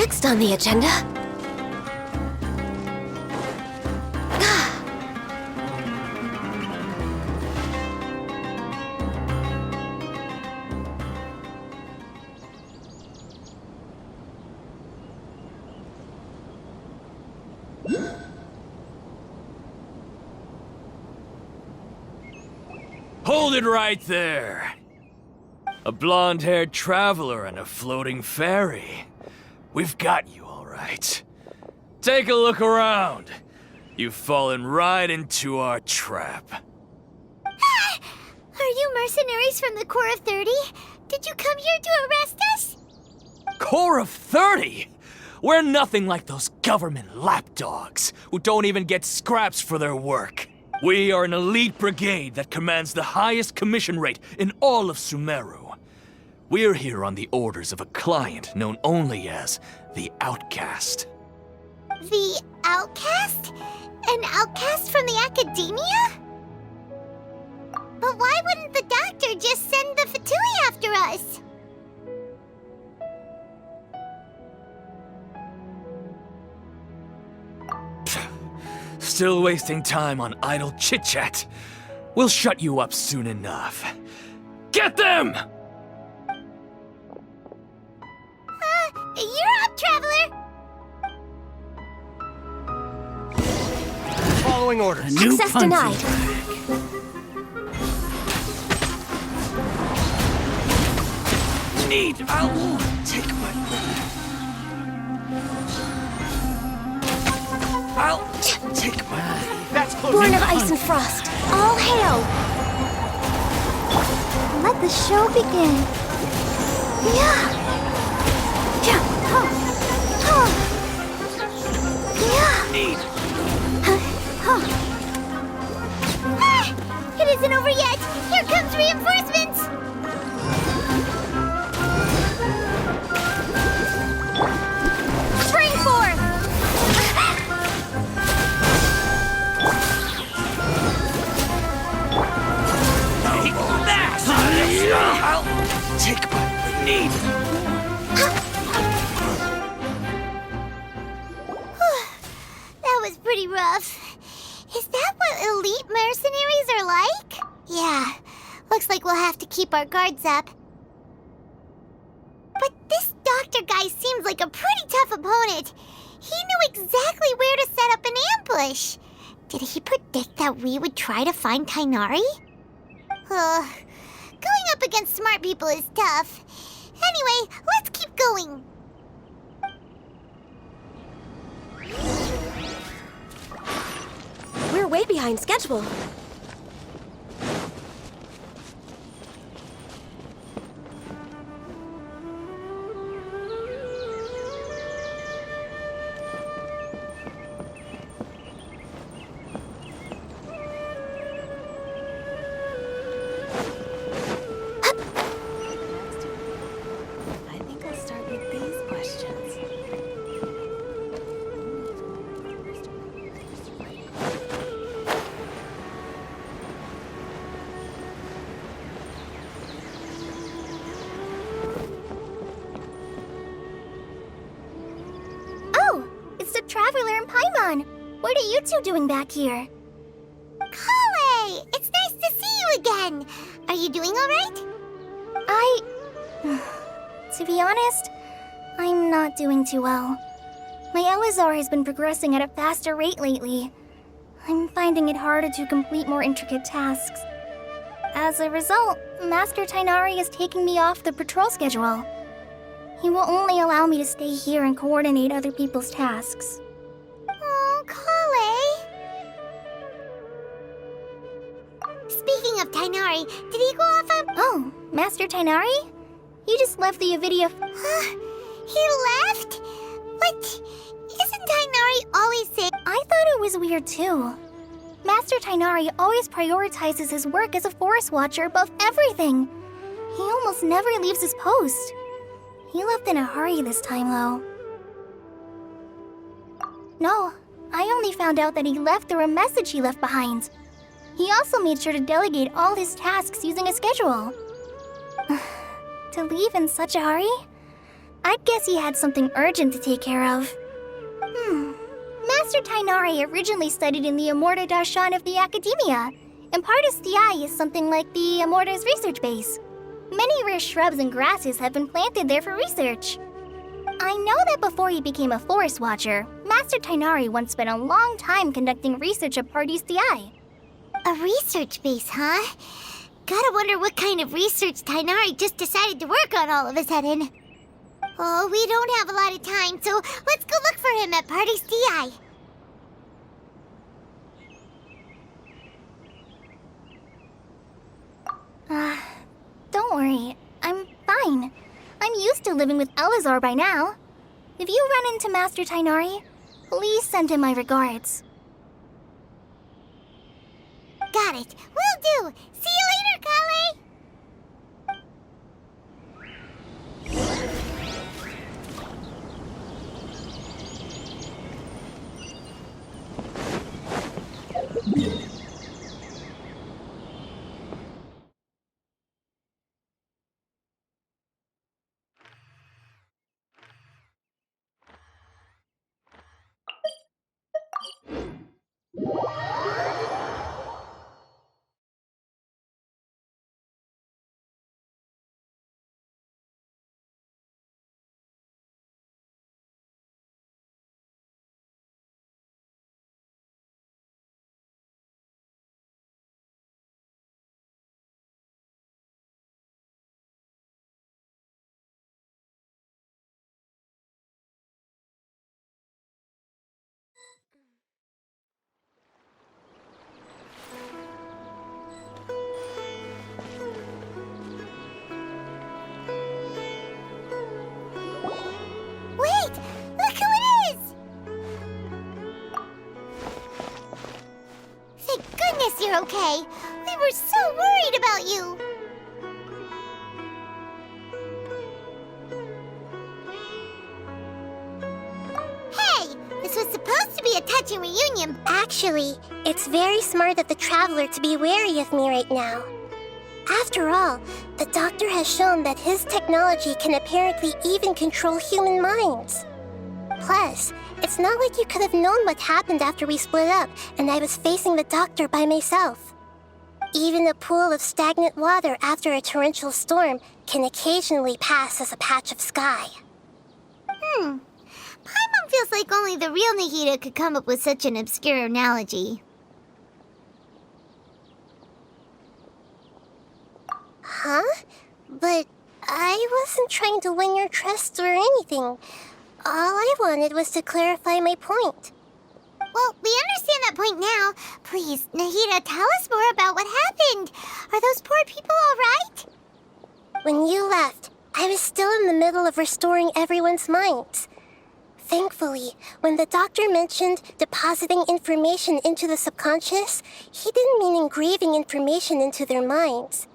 Next on the agenda... Hold it right there! A blonde-haired traveler and a floating fairy. We've got you, all right. Take a look around. You've fallen right into our trap. Are you mercenaries from the Corps of 30? Did you come here to arrest us? Corps of 30? We're nothing like those government lapdogs who don't even get scraps for their work. We are an elite brigade that commands the highest commission rate in all of Sumeru. We're here on the orders of a client known only as the Outcast. The Outcast? An outcast from the academia? But why wouldn't the doctor just send the Fatui after us? Still wasting time on idle chit-chat. We'll shut you up soon enough. Get them! You're up, Traveler! Following orders. Access denied. I'll take my... I'll take my... That's close. Born of ice and frost, all hail! Let the show begin. Yeah. Yeah. Huh. Huh. Yeah. Need. Huh. Ah, it isn't over yet. Here comes reinforcements. Spring forth. I'll take my need. That was pretty rough. Is that what elite mercenaries are like? Yeah, looks like we'll have to keep our guards up. But this doctor guy seems like a pretty tough opponent. He knew exactly where to set up an ambush. Did he predict that we would try to find Tighnari? Going up against smart people is tough. Anyway, let's keep going. We're way behind schedule. I think I'll start with these questions. Oh, it's the Traveler and Paimon. What are you two doing back here? Kale! It's nice to see you again. Are you doing all right? To be honest, I'm not doing too well. My Elazar has been progressing at a faster rate lately. I'm finding it harder to complete more intricate tasks. As a result, Master Tighnari is taking me off the patrol schedule. He will only allow me to stay here and coordinate other people's tasks. Oh, Kale! Speaking of Tighnari, did he go off on... Oh, Master Tighnari? You just left the Avidia... He left? But isn't Tighnari always saying... I thought it was weird too. Master Tighnari always prioritizes his work as a forest watcher above everything. He almost never leaves his post. He left in a hurry this time, though. No, I only found out that he left through a message he left behind. He also made sure to delegate all his tasks using a schedule. To leave in such a hurry? I'd guess he had something urgent to take care of. Master Tighnari originally studied in the Immorta Darshan of the Academia, and Partis Dhi is something like the Immorta's research base. Many rare shrubs and grasses have been planted there for research. I know that before he became a forest watcher, Master Tighnari once spent a long time conducting research at Partis Dhi. A research base, huh? Gotta wonder what kind of research Tighnari just decided to work on all of a sudden. Oh, we don't have a lot of time, so let's go look for him at Partis Dhi. Don't worry, I'm fine. I'm used to living with Elazar by now. If you run into Master Tighnari, please send him my regards. Got it. Will do. See you later, Kale. Wait! Look who it is! Thank goodness you're okay. We were so worried about you. Hey! This was supposed to be a touching reunion. Actually, it's very smart of the Traveler to be wary of me right now. After all, the Doctor has shown that his technology can apparently even control human minds. Plus, it's not like you could have known what happened after we split up and I was facing the Doctor by myself. Even a pool of stagnant water after a torrential storm can occasionally pass as a patch of sky. Paimon feels like only the real Nahida could come up with such an obscure analogy. Huh? But I wasn't trying to win your trust or anything. All I wanted was to clarify my point. Well, we understand that point now. Please, Nahida, tell us more about what happened. Are those poor people all right? When you left, I was still in the middle of restoring everyone's minds. Thankfully, when the Doctor mentioned depositing information into the subconscious, he didn't mean engraving information into their minds.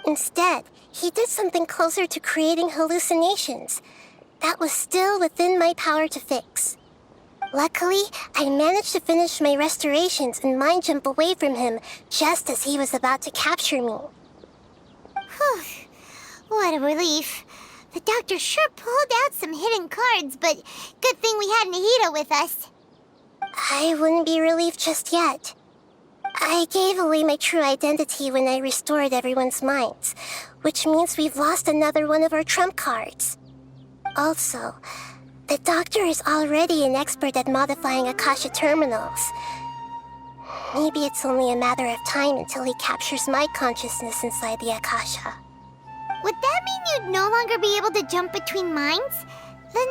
Instead, he did something closer to creating hallucinations. That was still within my power to fix. Luckily, I managed to finish my restorations and mind jump away from him just as he was about to capture me. Whew. What a relief. The Doctor sure pulled out some hidden cards, but good thing we had Nahida with us. I wouldn't be relieved just yet. I gave away my true identity when I restored everyone's minds, which means we've lost another one of our trump cards. Also, the Doctor is already an expert at modifying Akasha terminals. Maybe it's only a matter of time until he captures my consciousness inside the Akasha. Would that mean you'd no longer be able to jump between minds? Then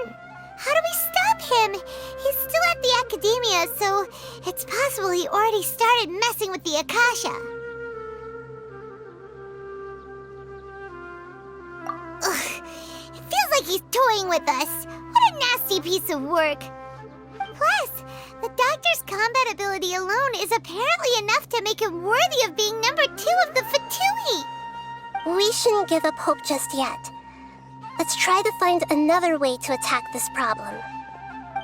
how do we stop him? He's still at the Academia, so it's possible he already started messing with the Akasha. Ugh, it feels like he's toying with us. What a nasty piece of work. Plus, the Doctor's combat ability alone is apparently enough to make him worthy of being number 2 of the Fatui. We shouldn't give up hope just yet. Let's try to find another way to attack this problem.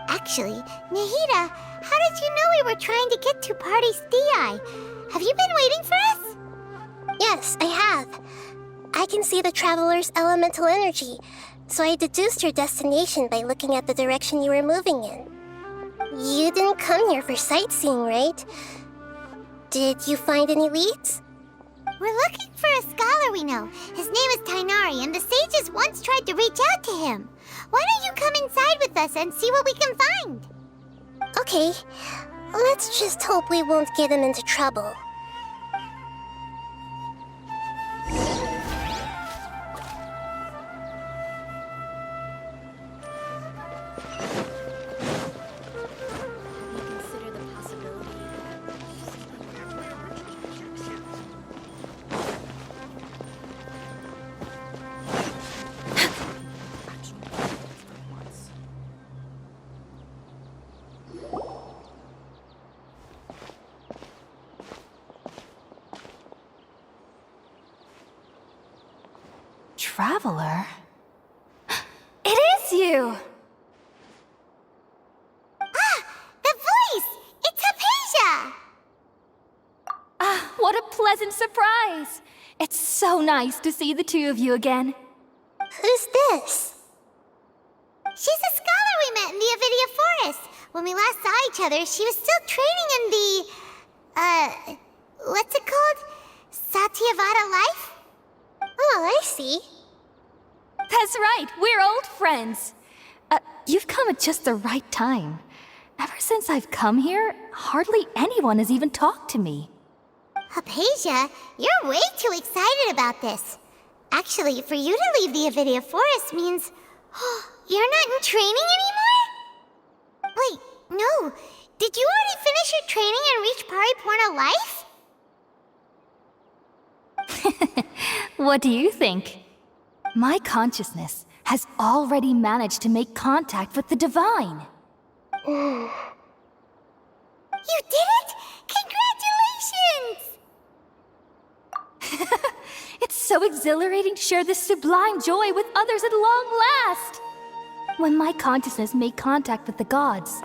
Actually, Nahida, how did you know we were trying to get to Partis Dhi? Have you been waiting for us? Yes, I have. I can see the Traveler's elemental energy. so I deduced your destination by looking at the direction you were moving in. You didn't come here for sightseeing, right? Did you find any leads? We're looking for a scholar we know. His name is Tighnari, and the sages once tried to reach out to him. Why don't you come inside with us and see what we can find? Okay, let's just hope we won't get him into trouble. Consider the possibility Traveler? It is you! The voice! It's Hypatia! Ah, what a pleasant surprise! It's so nice to see the two of you again. Who's this? She's a scholar we met in the Avidia Forest. When we last saw each other, she was still training in the... what's it called? Satyavada life? Oh, I see. That's right, we're old friends. You've come at just the right time. Ever since I've come here, hardly anyone has even talked to me. Hypatia, you're way too excited about this. Actually, for you to leave the Avidia Forest means... you're not in training anymore? Wait, no. Did you already finish your training and reach Paripurna life? What do you think? My consciousness has already managed to make contact with the divine. You did it! Congratulations! It's so exhilarating to share this sublime joy with others at long last! When my consciousness made contact with the gods,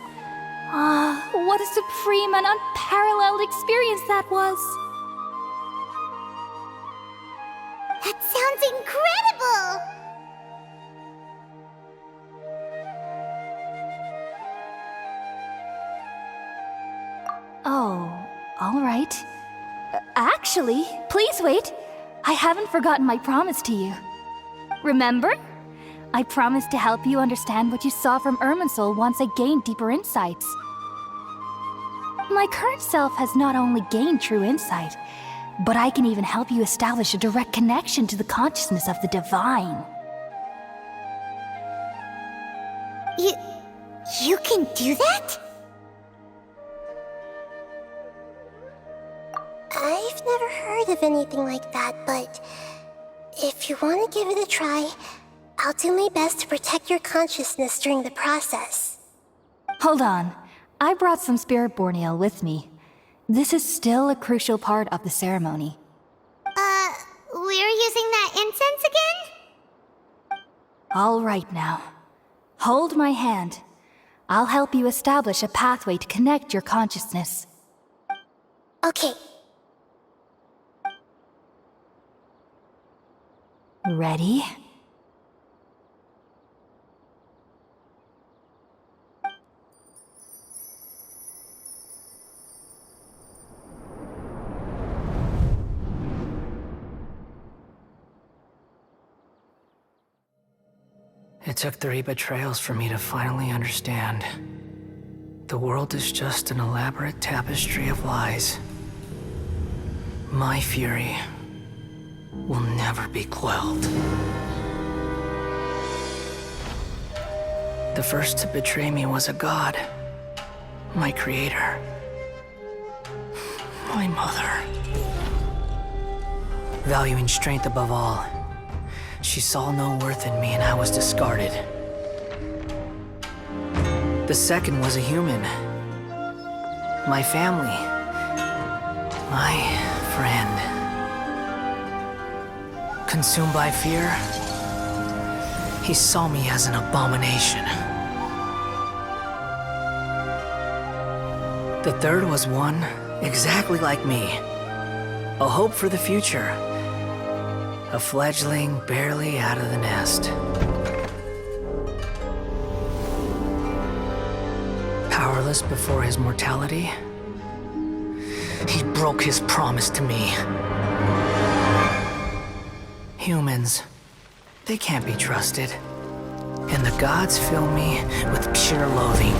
what a supreme and unparalleled experience that was! That sounds incredible! Oh, all right. Actually, please wait. I haven't forgotten my promise to you. Remember? I promised to help you understand what you saw from Irminsul once I gained deeper insights. My current self has not only gained true insight, but I can even help you establish a direct connection to the consciousness of the divine. You can do that? I've never heard of anything like that, but if you want to give it a try, I'll do my best to protect your consciousness during the process. Hold on. I brought some spirit borneal with me. This is still a crucial part of the ceremony. We're using that incense again? All right now. Hold my hand. I'll help you establish a pathway to connect your consciousness. Okay. Ready? It took 3 betrayals for me to finally understand. The world is just an elaborate tapestry of lies. My fury will never be quelled. The first to betray me was a god. My creator. My mother. Valuing strength above all, she saw no worth in me and I was discarded. The second was a human. My family. My friend. Consumed by fear, he saw me as an abomination. The third was one exactly like me. A hope for the future. A fledgling barely out of the nest. chalice before his mortality, he broke his promise to me. Humans, they can't be trusted. And the gods fill me with pure loathing.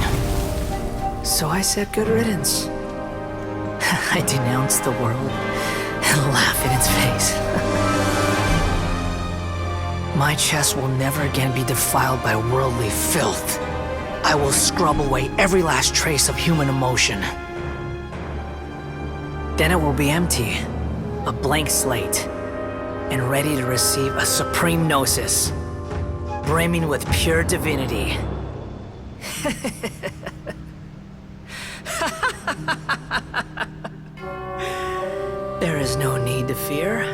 So I said good riddance. I denounce the world and laugh in its face. My chest will never again be defiled by worldly filth. I will scrub away every last trace of human emotion. Then it will be empty, a blank slate, and ready to receive a supreme gnosis, brimming with pure divinity. There is no need to fear.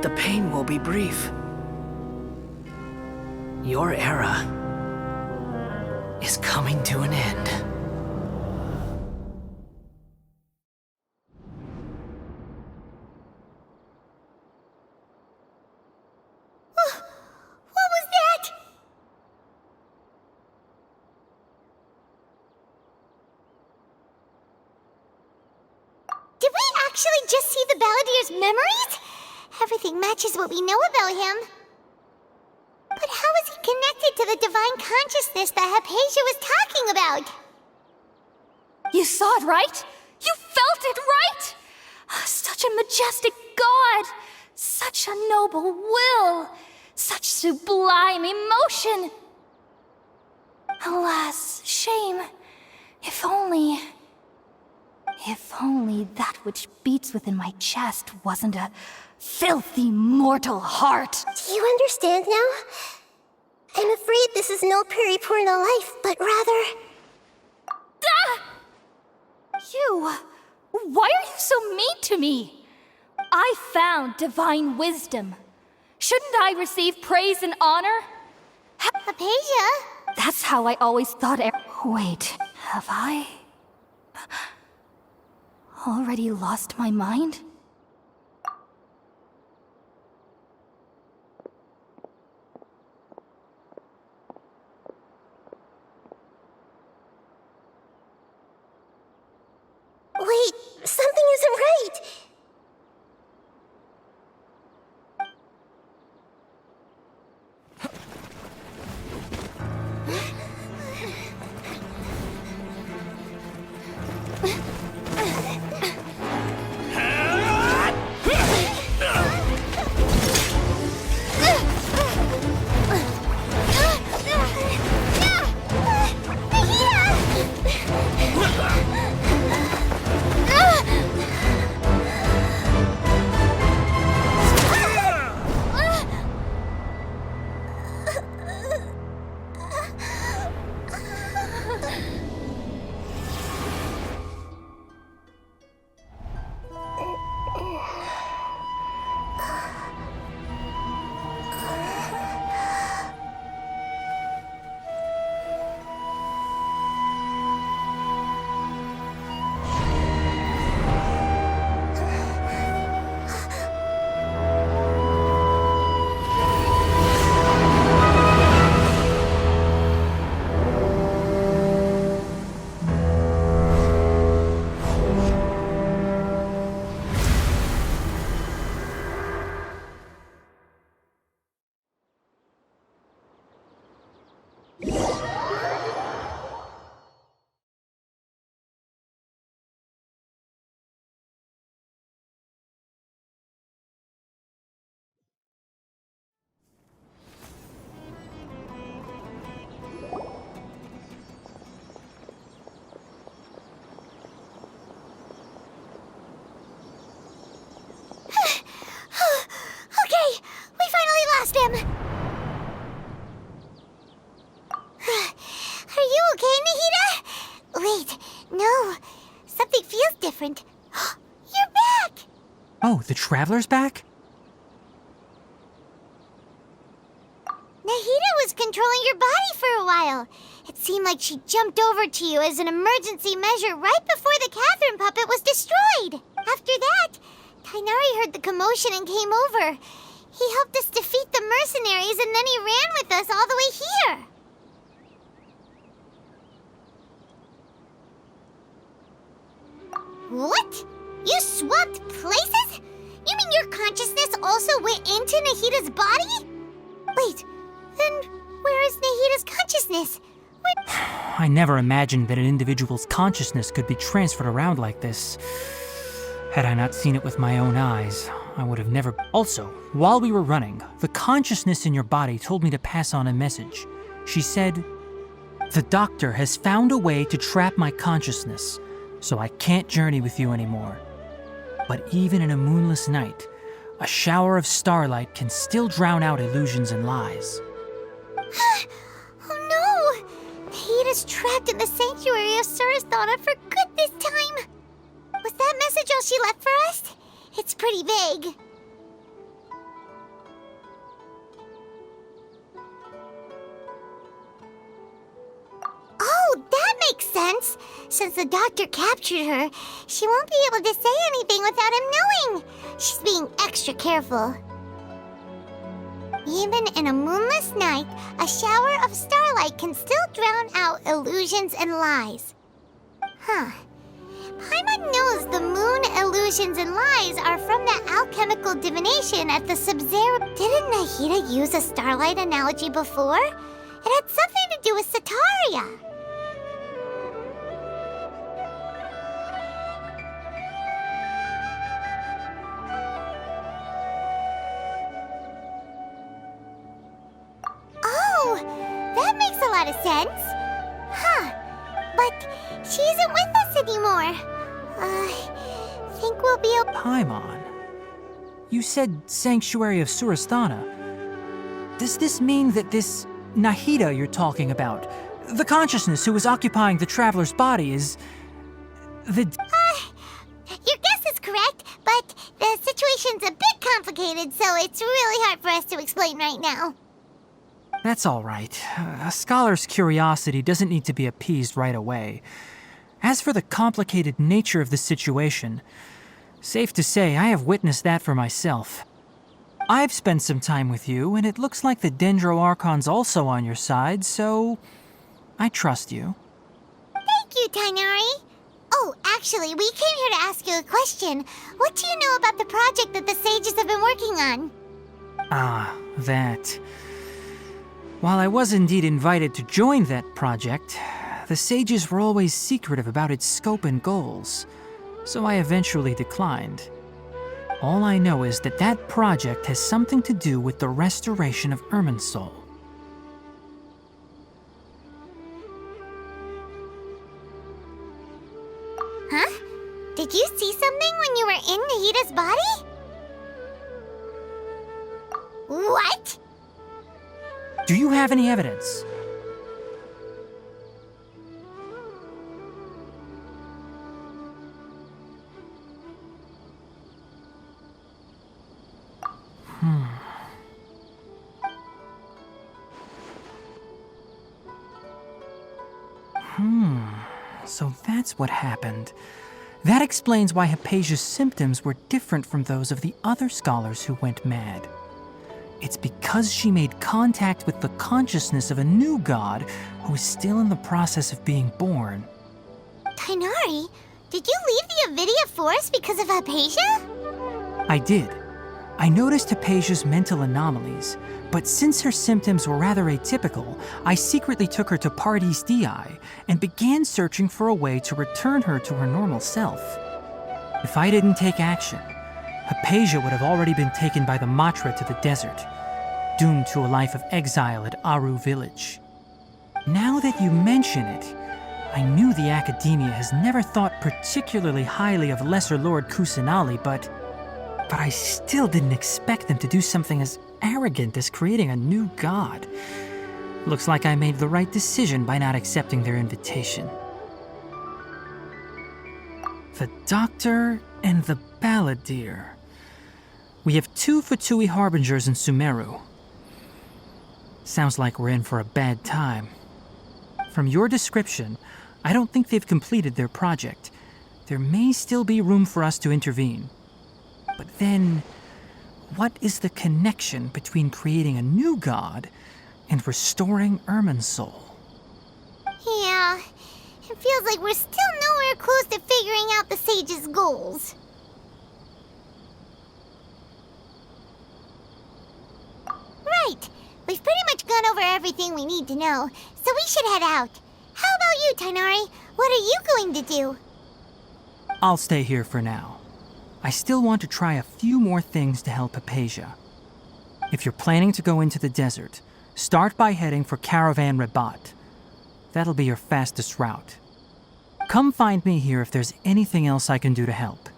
The pain will be brief. Your era is coming to an end. What was that? Did we actually just see the Balladier's memories? Everything matches what we know about him. But how is he connected to the divine consciousness that Hypatia was talking about? You saw it, right? You felt it, right? Such a majestic god! Such a noble will! Such sublime emotion! Alas, shame. If only that which beats within my chest wasn't a filthy mortal heart. Do you understand now? I'm afraid this is no Peripurna life, but rather... Ah! You! Why are you so mean to me? I found divine wisdom. Shouldn't I receive praise and honor? Hypatia? That's how I always thought. Wait, have I already lost my mind? Wait, something isn't right! Him. Are you okay, Nahida? Wait, no. Something feels different. You're back! Oh, the Traveler's back? Nahida was controlling your body for a while. It seemed like she jumped over to you as an emergency measure right before the Katheryne puppet was destroyed. After that, Tighnari heard the commotion and came over. He helped us defeat the mercenaries and then he ran with us all the way here. What? You swapped places? You mean your consciousness also went into Nahida's body? Wait, then where is Nahida's consciousness? I never imagined that an individual's consciousness could be transferred around like this. Had I not seen it with my own eyes, I would have never... Also, while we were running, the consciousness in your body told me to pass on a message. She said, "The doctor has found a way to trap my consciousness, so I can't journey with you anymore. But even in a moonless night, a shower of starlight can still drown out illusions and lies." Oh no! Nahida's trapped in the sanctuary of Suristhana for good this time! Was that message all she left for us? It's pretty vague. Oh, that makes sense! Since the doctor captured her, she won't be able to say anything without him knowing. She's being extra careful. Even in a moonless night, a shower of starlight can still drown out illusions and lies. Huh. Paimon knows the moon illusions and lies are from the alchemical divination at the Sub-Zero. Didn't Nahida use a starlight analogy before? It had something to do with Sataria. Oh, that makes a lot of sense. Huh. But she isn't with us anymore. I think we'll be able... Paimon, you said Sanctuary of Suristhana. Does this mean that this Nahida you're talking about, the consciousness who is occupying the traveler's body, is... the... Your guess is correct, but the situation's a bit complicated, so it's really hard for us to explain right now. That's all right. A scholar's curiosity doesn't need to be appeased right away. As for the complicated nature of the situation, safe to say I have witnessed that for myself. I've spent some time with you, and it looks like the Dendro Archon's also on your side, so I trust you. Thank you, Tighnari. Oh, actually, we came here to ask you a question. What do you know about the project that the sages have been working on? Ah, that. While I was indeed invited to join that project, the sages were always secretive about its scope and goals, so I eventually declined. All I know is that that project has something to do with the restoration of Irminsul. Huh? Did you see something when you were in Nahida's body? What? Do you have any evidence? So that's what happened. That explains why Hypatia's symptoms were different from those of the other scholars who went mad. It's because she made contact with the consciousness of a new god who is still in the process of being born. Tighnari, did you leave the Avidia Forest because of Hypatia? I did. I noticed Hypatia's mental anomalies, but since her symptoms were rather atypical, I secretly took her to Pardes Dii and began searching for a way to return her to her normal self. If I didn't take action, Hypatia would have already been taken by the Matra to the desert, doomed to a life of exile at Aru village. Now that you mention it, I knew the Academia has never thought particularly highly of Lesser Lord Kusanali, but I still didn't expect them to do something as arrogant as creating a new god. Looks like I made the right decision by not accepting their invitation. The Doctor and the Balladeer. We have 2 Fatui Harbingers in Sumeru. Sounds like we're in for a bad time. From your description, I don't think they've completed their project. There may still be room for us to intervene. But then, what is the connection between creating a new god and restoring Irminsul? Yeah, it feels like we're still nowhere we're close to figuring out the sage's goals. Right. We've pretty much gone over everything we need to know, so we should head out. How about you, Tighnari? What are you going to do? I'll stay here for now. I still want to try a few more things to help Hypatia. If you're planning to go into the desert, start by heading for Caravan Rabat. That'll be your fastest route. Come find me here if there's anything else I can do to help.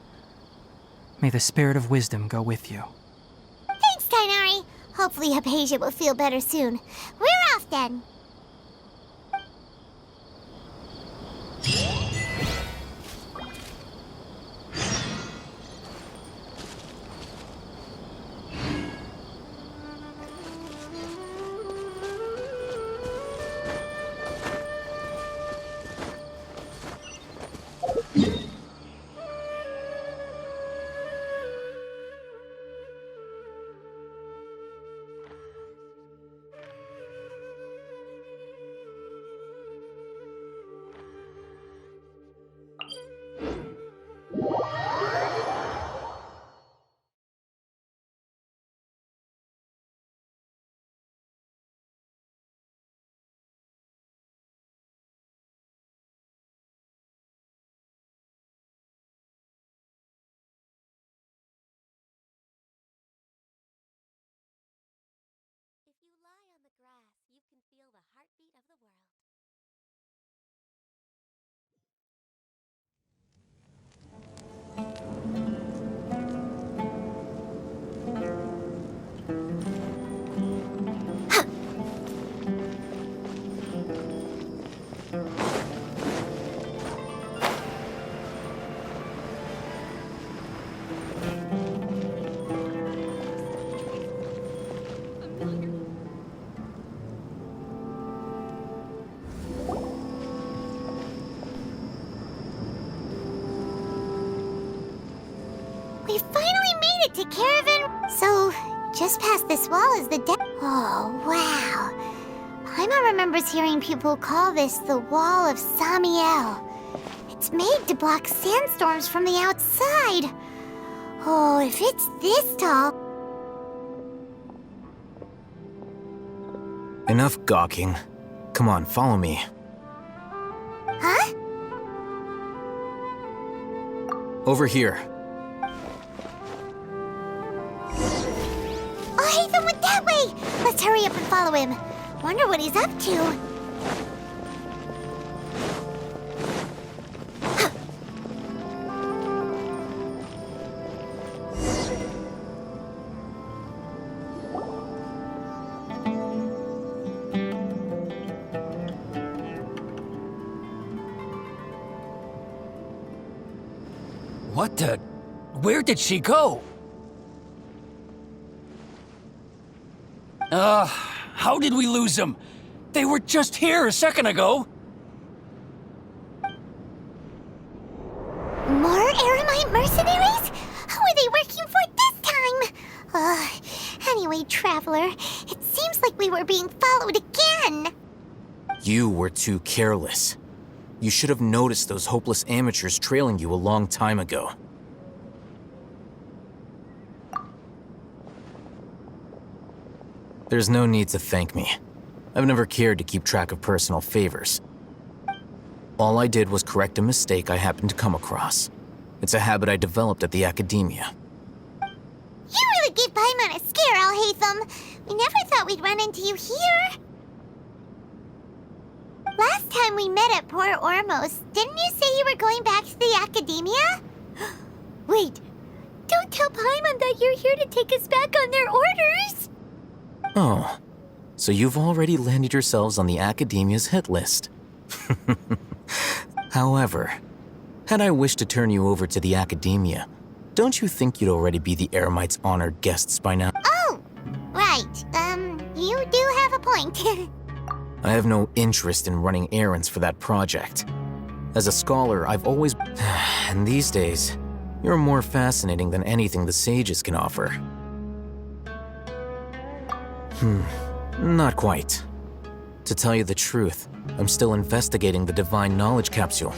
May the spirit of wisdom go with you. Thanks, Tighnari. Hopefully Hypatia will feel better soon. We're off then. If you lie on the grass, you can feel the heartbeat of the world. We finally made it to Caravan. So, just past this wall is the Oh, wow. Paimon remembers hearing people call this the Wall of Samiel. It's made to block sandstorms from the outside. Oh, if it's this tall... Enough gawking. Come on, follow me. Huh? Over here. Oh, Haytham went that way! Let's hurry up and follow him. Wonder what he's up to. What the... Where did she go? How did we lose them? They were just here a second ago. More Eremite mercenaries? Who are they working for this time? Anyway, Traveler, it seems like we were being followed again. You were too careless. You should have noticed those hopeless amateurs trailing you a long time ago. There's no need to thank me. I've never cared to keep track of personal favors. All I did was correct a mistake I happened to come across. It's a habit I developed at the Academia. You really gave Paimon a scare, Al Haytham. We never thought we'd run into you here. Last time we met at Port Ormos, didn't you say you were going back to the Academia? Wait, don't tell Paimon that you're here to take us back on their orders! Oh, so you've already landed yourselves on the Academia's hit list. However, had I wished to turn you over to the Academia, don't you think you'd already be the Eremites' honored guests by now? Oh, right. You do have a point. I have no interest in running errands for that project. As a scholar, I've always... And these days, you're more fascinating than anything the sages can offer. Not quite. To tell you the truth, I'm still investigating the Divine Knowledge Capsule.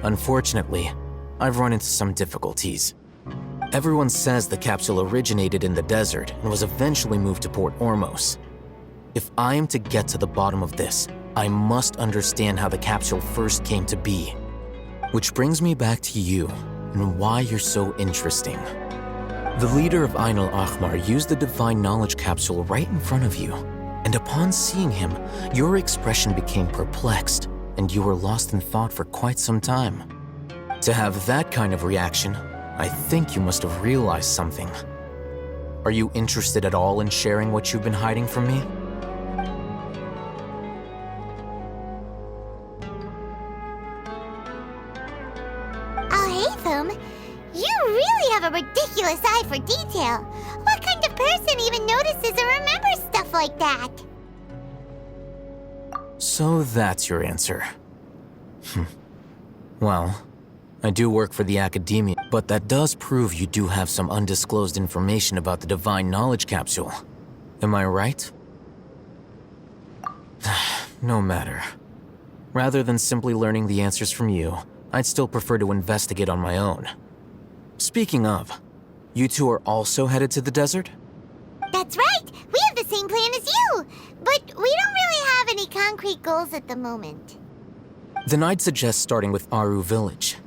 Unfortunately, I've run into some difficulties. Everyone says the capsule originated in the desert and was eventually moved to Port Ormos. If I am to get to the bottom of this, I must understand how the capsule first came to be. Which brings me back to you and why you're so interesting. The leader of Ain al-Ahmar used the Divine Knowledge Capsule right in front of you, and upon seeing him, your expression became perplexed, and you were lost in thought for quite some time. To have that kind of reaction, I think you must have realized something. Are you interested at all in sharing what you've been hiding from me? You really have a ridiculous eye for detail. What kind of person even notices or remembers stuff like that? So that's your answer. Well, I do work for the Academia, but that does prove you do have some undisclosed information about the Divine Knowledge Capsule. Am I right? No matter. Rather than simply learning the answers from you, I'd still prefer to investigate on my own. Speaking of, you two are also headed to the desert? That's right! We have the same plan as you! But we don't really have any concrete goals at the moment. Then I'd suggest starting with Aru Village.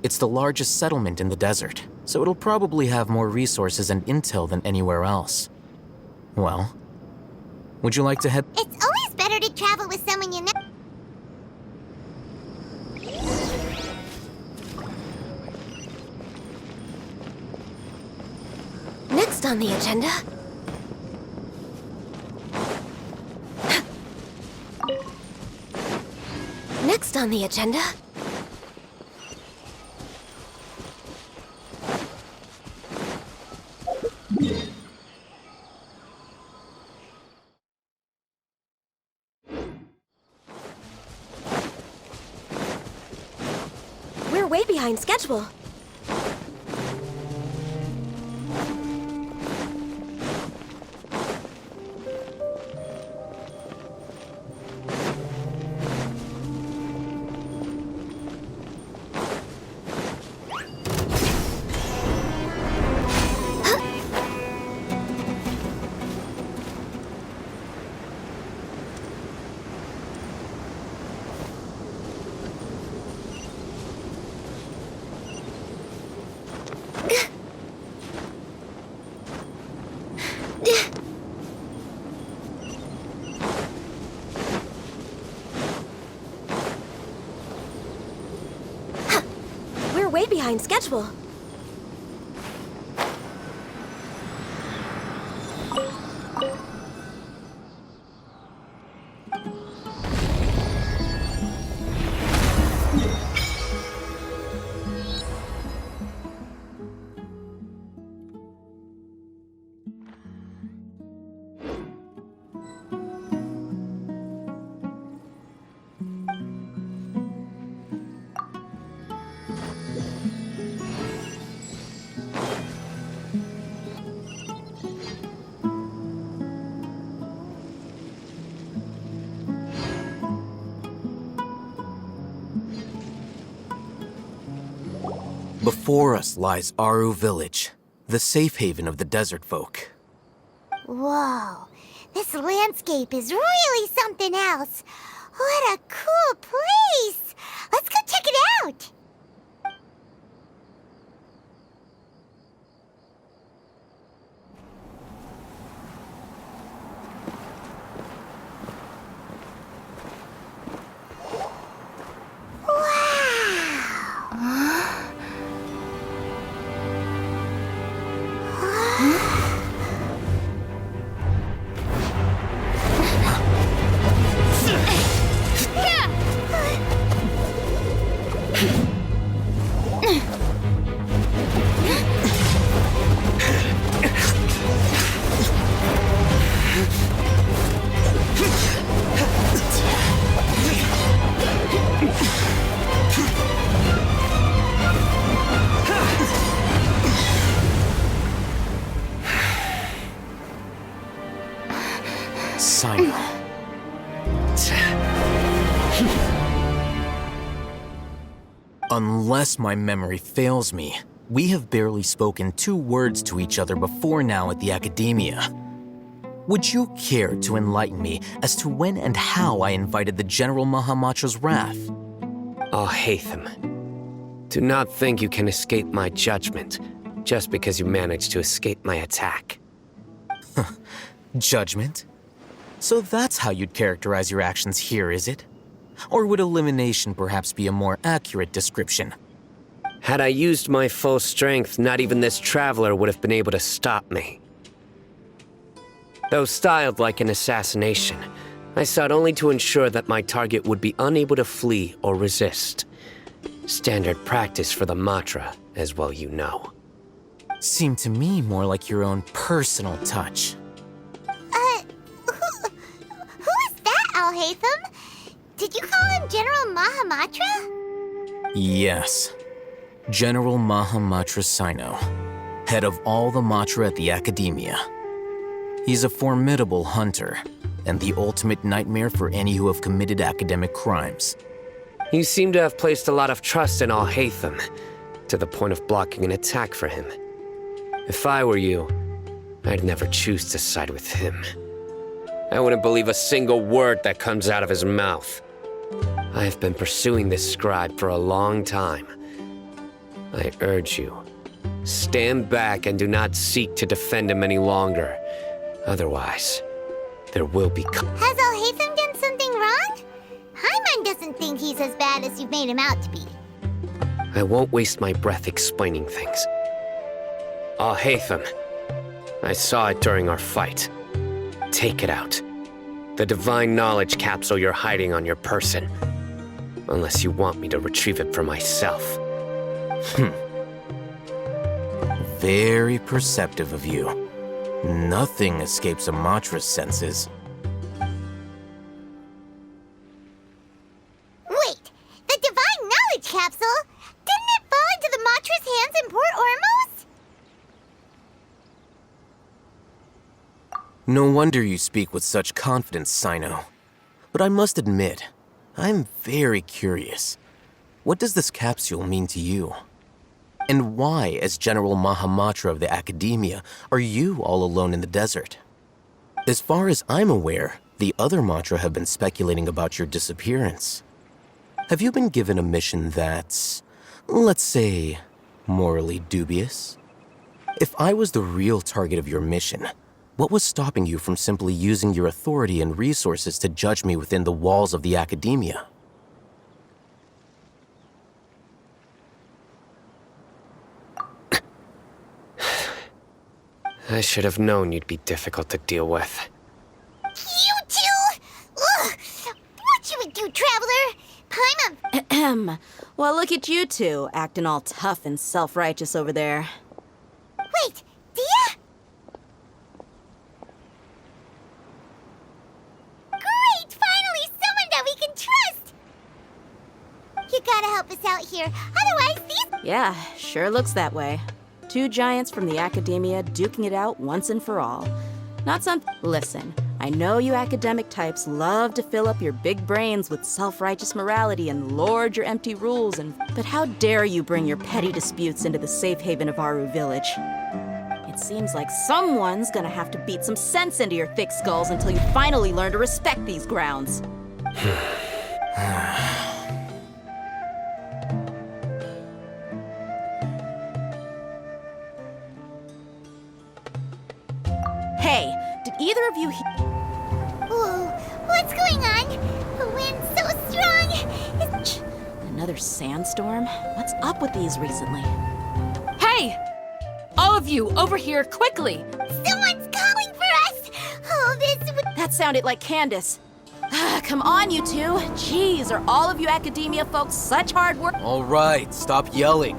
It's the largest settlement in the desert, so it'll probably have more resources and intel than anywhere else. Well, would you like to head— It's always better to travel with someone you know. Next on the agenda... Next on the agenda... We're way behind schedule. We're way behind schedule. Before us lies Aru Village, the safe haven of the desert folk. Whoa, this landscape is really something else. What a cool place! Let's go check it out! Unless my memory fails me, we have barely spoken 2 words to each other before now at the Academia. Would you care to enlighten me as to when and how I invited the General Mahamatra's wrath? Oh, Hatham. Do not think you can escape my judgment just because you managed to escape my attack. Judgment? So that's how you'd characterize your actions here, is it? Or would elimination perhaps be a more accurate description? Had I used my full strength, not even this traveler would have been able to stop me. Though styled like an assassination, I sought only to ensure that my target would be unable to flee or resist. Standard practice for the Matra, as well you know. Seemed to me more like your own personal touch. Who is that, Alhaitham? Did you call him General Mahamatra? Yes. General Mahamatra Sino, head of all the Matra at the Academia. He's a formidable hunter, and the ultimate nightmare for any who have committed academic crimes. You seem to have placed a lot of trust in Alhaitham, to the point of blocking an attack for him. If I were you, I'd never choose to side with him. I wouldn't believe a single word that comes out of his mouth. I have been pursuing this scribe for a long time. I urge you, stand back and do not seek to defend him any longer. Otherwise, there will be... Has Alhaitham done something wrong? Hyman doesn't think he's as bad as you've made him out to be. I won't waste my breath explaining things. Alhaitham, I saw it during our fight. Take it out. The divine knowledge capsule you're hiding on your person. Unless you want me to retrieve it for myself. Very perceptive of you. Nothing escapes a Matra's senses. Wait, the divine knowledge capsule? Didn't it fall into the Matra's hands in Port Ormos? No wonder you speak with such confidence, Sino. But I must admit, I'm very curious. What does this capsule mean to you? And why, as General Mahamatra of the Academia, are you all alone in the desert? As far as I'm aware, the other Matra have been speculating about your disappearance. Have you been given a mission that's, let's say, morally dubious? If I was the real target of your mission, what was stopping you from simply using your authority and resources to judge me within the walls of the Academia? I should have known you'd be difficult to deal with. You two? Ugh! What you would do, Traveler? Paimon... Ahem. Well, look at you two, acting all tough and self-righteous over there. Wait, Dia? Great! Finally, someone that we can trust! You gotta help us out here, otherwise these... Yeah, sure looks that way. 2 giants from the Academia duking it out once and for all. Not some... Listen, I know you academic types love to fill up your big brains with self-righteous morality and lord your empty rules but how dare you bring your petty disputes into the safe haven of Aru Village? It seems like someone's gonna have to beat some sense into your thick skulls until you finally learn to respect these grounds. Hey, did either of you Whoa, what's going on? The wind's so strong! Another sandstorm? What's up with these recently? Hey! All of you, over here, quickly! Someone's calling for us! Oh, this would... That sounded like Candace. Come on, you two. Jeez, are all of you Academia folks such hard work? All right, stop yelling.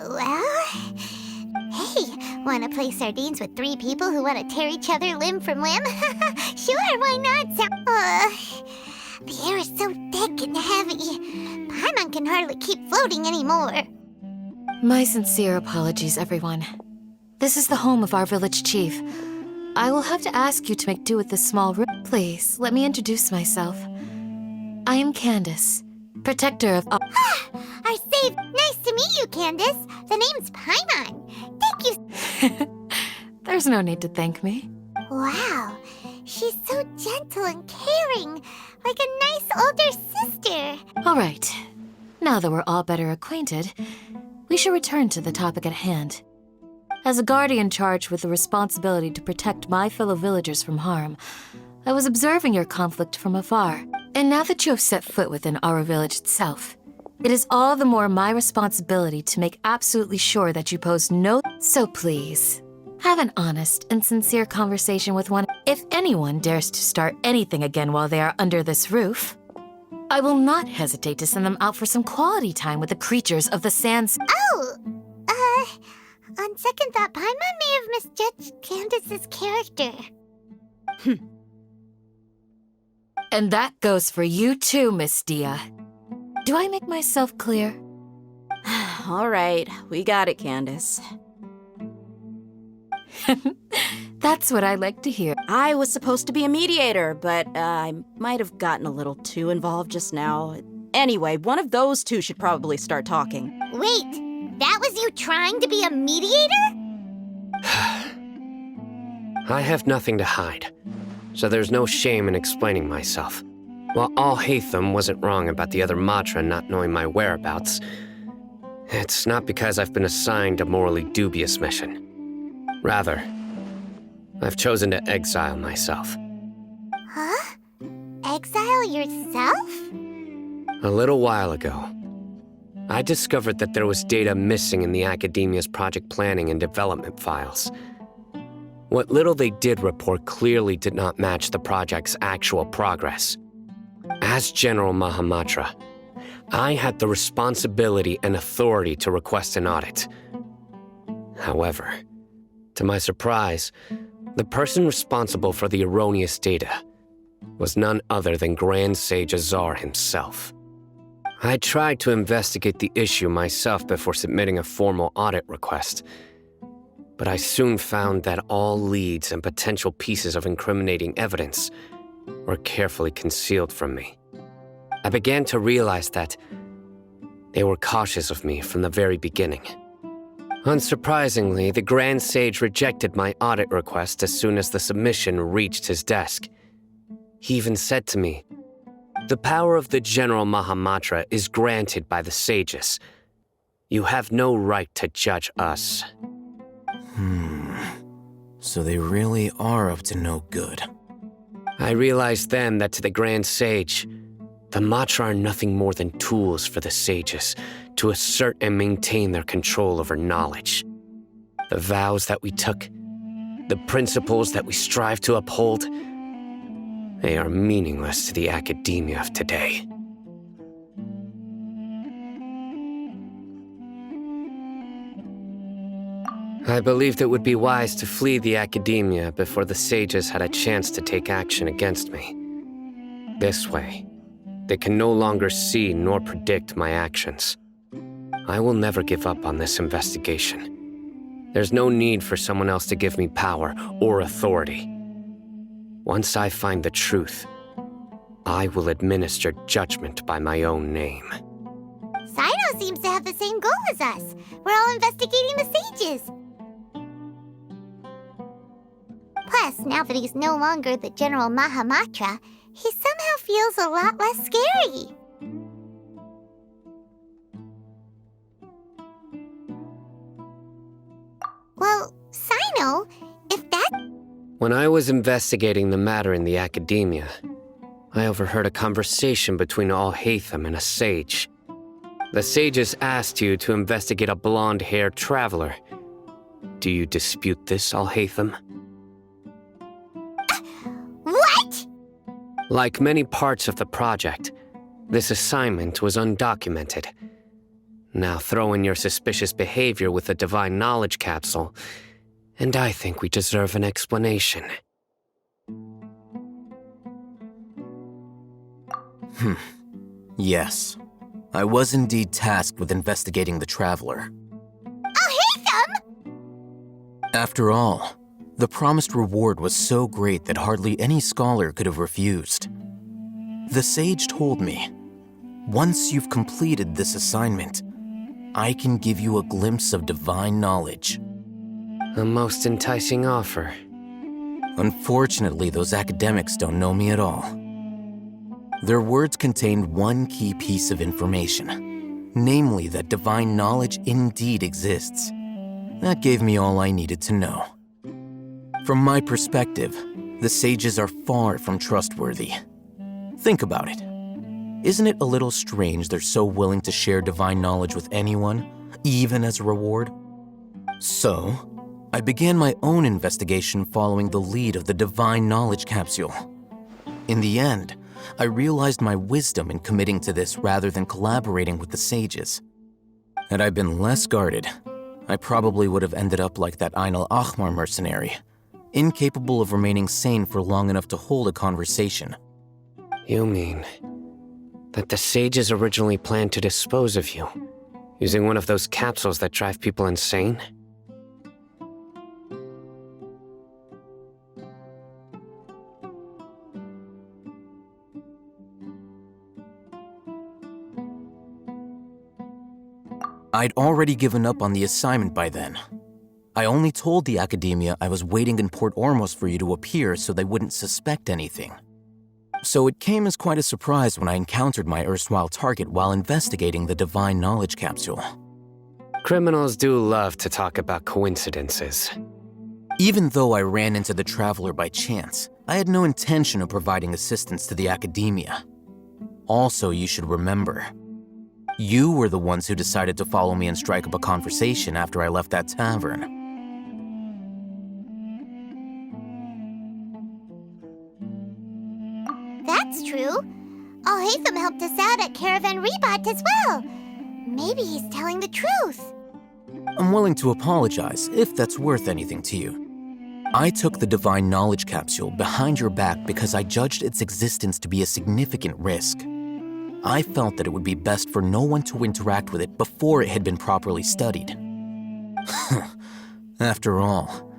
Well... Hey, wanna play sardines with 3 people who wanna tear each other limb from limb? Sure, why not? The air is so thick and heavy. Paimon can hardly keep floating anymore. My sincere apologies, everyone. This is the home of our village chief. I will have to ask you to make do with this small room. Please, let me introduce myself. I am Candace, protector of... Our save. Nice to meet you, Candace. The name's Paimon. Thank you. There's no need to thank me. Wow, she's so gentle and caring, like a nice older sister. All right. Now that we're all better acquainted, we should return to the topic at hand. As a guardian charged with the responsibility to protect my fellow villagers from harm, I was observing your conflict from afar. And now that you have set foot within our village itself, it is all the more my responsibility to make absolutely sure that you pose no... So please, have an honest and sincere conversation with one. If anyone dares to start anything again while they are under this roof, I will not hesitate to send them out for some quality time with the creatures of the sands. Oh, on second thought, Paimon may have misjudged Candace's character. And that goes for you too, Miss Dia. Do I make myself clear? All right, we got it, Candace. That's what I like to hear. I was supposed to be a mediator, but I might have gotten a little too involved just now. Anyway, one of those two should probably start talking. Wait, that was you trying to be a mediator? I have nothing to hide, so there's no shame in explaining myself. While Alhaitham wasn't wrong about the other Matra not knowing my whereabouts, it's not because I've been assigned a morally dubious mission. Rather, I've chosen to exile myself. Huh? Exile yourself? A little while ago, I discovered that there was data missing in the Academia's project planning and development files. What little they did report clearly did not match the project's actual progress. As General Mahamatra, I had the responsibility and authority to request an audit. However, to my surprise, the person responsible for the erroneous data was none other than Grand Sage Azar himself. I tried to investigate the issue myself before submitting a formal audit request, but I soon found that all leads and potential pieces of incriminating evidence were carefully concealed from me. I began to realize that they were cautious of me from the very beginning. Unsurprisingly, the Grand Sage rejected my audit request as soon as the submission reached his desk. He even said to me, "The power of the General Mahamatra is granted by the sages. You have no right to judge us." So they really are up to no good. I realized then that to the Grand Sage, the Matra are nothing more than tools for the sages to assert and maintain their control over knowledge. The vows that we took, the principles that we strive to uphold, they are meaningless to the academia of today. I believed it would be wise to flee the academia before the sages had a chance to take action against me. This way, they can no longer see nor predict my actions. I will never give up on this investigation. There's no need for someone else to give me power or authority. Once I find the truth, I will administer judgment by my own name. Sino seems to have the same goal as us. We're all investigating the sages. Plus, now that he's no longer the General Mahamatra, he somehow feels a lot less scary. Well, Sino, if that... When I was investigating the matter in the academia, I overheard a conversation between Alhaitham and a sage. The sages asked you to investigate a blonde-haired traveler. Do you dispute this, Alhaitham? What? Like many parts of the project, this assignment was undocumented. Now throw in your suspicious behavior with the divine knowledge capsule, and I think we deserve an explanation. Yes. I was indeed tasked with investigating the Traveler. After all, the promised reward was so great that hardly any scholar could have refused. The sage told me, once you've completed this assignment, I can give you a glimpse of divine knowledge. A most enticing offer. Unfortunately, those academics don't know me at all. Their words contained one key piece of information, namely that divine knowledge indeed exists. That gave me all I needed to know. From my perspective, the sages are far from trustworthy. Think about it. Isn't it a little strange they're so willing to share divine knowledge with anyone, even as a reward? So, I began my own investigation following the lead of the divine knowledge capsule. In the end, I realized my wisdom in committing to this rather than collaborating with the sages. Had I been less guarded, I probably would have ended up like that Ain al-Ahmar mercenary, incapable of remaining sane for long enough to hold a conversation. You mean that the sages originally planned to dispose of you, using one of those capsules that drive people insane? I'd already given up on the assignment by then. I only told the Academia I was waiting in Port Ormos for you to appear so they wouldn't suspect anything. So it came as quite a surprise when I encountered my erstwhile target while investigating the divine knowledge capsule. Criminals do love to talk about coincidences. Even though I ran into the Traveler by chance, I had no intention of providing assistance to the Academia. Also, you should remember, you were the ones who decided to follow me and strike up a conversation after I left that tavern. That's true. Al-Haytham helped us out at Caravan Rebat as well. Maybe he's telling the truth. I'm willing to apologize if that's worth anything to you. I took the divine knowledge capsule behind your back because I judged its existence to be a significant risk. I felt that it would be best for no one to interact with it before it had been properly studied. After all,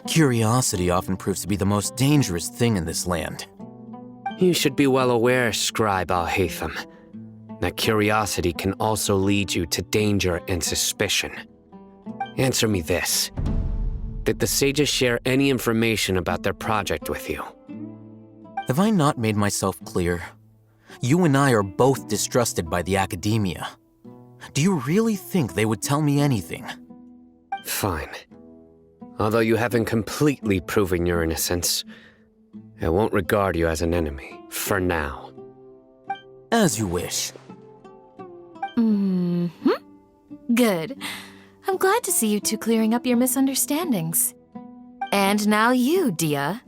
curiosity often proves to be the most dangerous thing in this land. You should be well aware, Scribe Al-Haytham, that curiosity can also lead you to danger and suspicion. Answer me this. Did the sages share any information about their project with you? Have I not made myself clear? You and I are both distrusted by the Academia. Do you really think they would tell me anything? Fine. Although you haven't completely proven your innocence, I won't regard you as an enemy, for now. As you wish. Good. I'm glad to see you two clearing up your misunderstandings. And now you, Dia.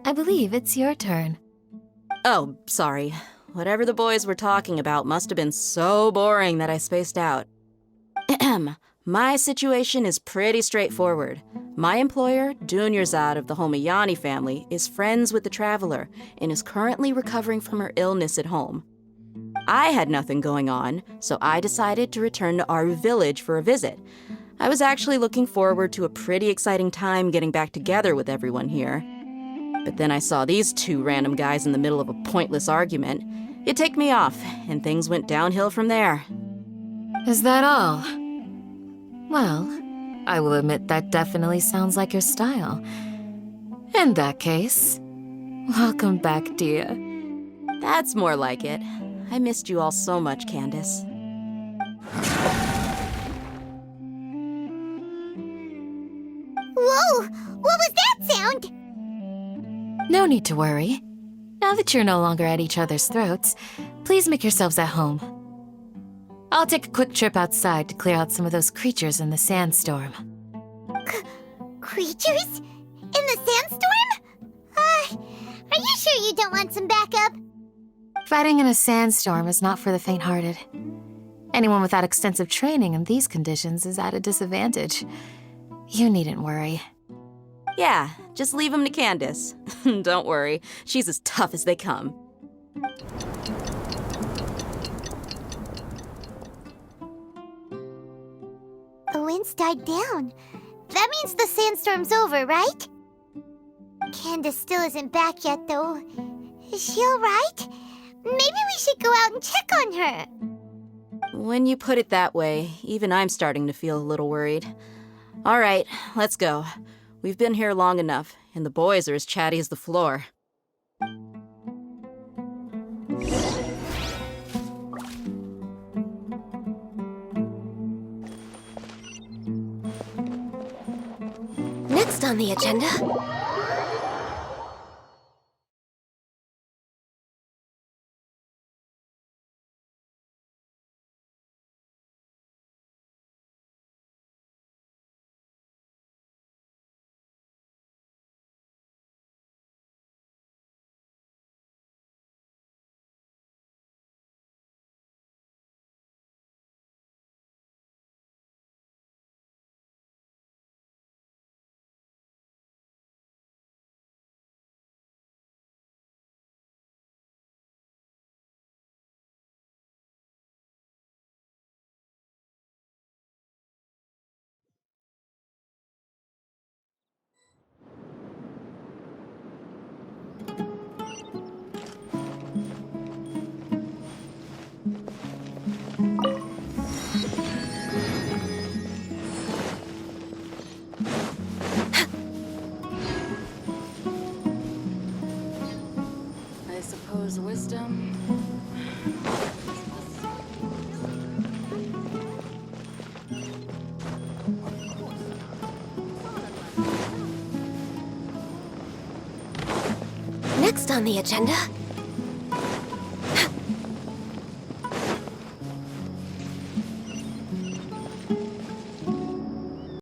I believe it's your turn. Oh, sorry. Whatever the boys were talking about must have been so boring that I spaced out. My situation is pretty straightforward. My employer, Dunyarzad of the Homayani family, is friends with the Traveler and is currently recovering from her illness at home. I had nothing going on, so I decided to return to Aru village for a visit. I was actually looking forward to a pretty exciting time getting back together with everyone here. But then I saw these two random guys in the middle of a pointless argument. It ticked me off, and things went downhill from there. Is that all? Well, I will admit that definitely sounds like your style. In that case, welcome back, Dia. That's more like it. I missed you all so much, Candace. Whoa! What was that sound? No need to worry. Now that you're no longer at each other's throats, please make yourselves at home. I'll take a quick trip outside to clear out some of those creatures in the sandstorm. Creatures? In the sandstorm? Are you sure you don't want some backup? Fighting in a sandstorm is not for the faint-hearted. Anyone without extensive training in these conditions is at a disadvantage. You needn't worry. Yeah, just leave him to Candace. Don't worry, she's as tough as they come. The wind's died down. That means the sandstorm's over, right? Candace still isn't back yet, though. Is she alright? Maybe we should go out and check on her. When you put it that way, even I'm starting to feel a little worried. All right, let's go. We've been here long enough, and the boys are as chatty as the floor. Next on the agenda... I suppose wisdom... Next on the agenda...